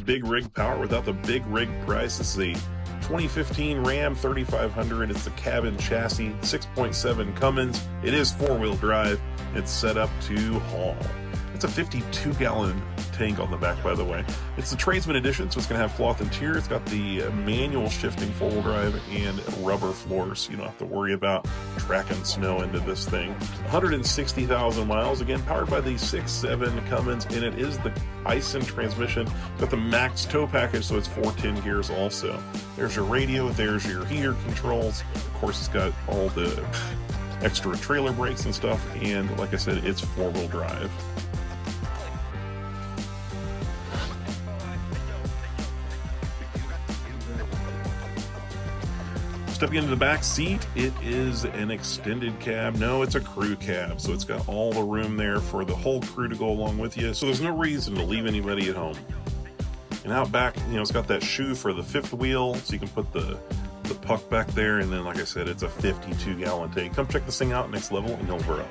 big rig power without the big rig price. This is a 2015 Ram 3500. It's the cabin chassis, 6.7 Cummins. It is 4-wheel drive. It's set up to haul. It's a 52-gallon tank on the back, by the way. It's the Tradesman edition, so it's going to have cloth interior. It's got the manual shifting 4-wheel drive and rubber floors, so you don't have to worry about tracking snow into this thing. 160,000 miles, again, powered by the 6.7 Cummins, and it is the Ison transmission. It's got the max tow package, so it's 410 gears also. There's your radio, there's your heater controls. Of course, it's got all the extra trailer brakes and stuff, and like I said, it's 4-wheel drive. Stepping into the back seat, it is an extended cab. No, it's a crew cab, so it's got all the room there for the whole crew to go along with you, so there's no reason to leave anybody at home. And out back, it's got that shoe for the 5th wheel, so you can put the puck back there, and then, like I said, it's a 52-gallon tank. Come check this thing out, next level in Hillsboro.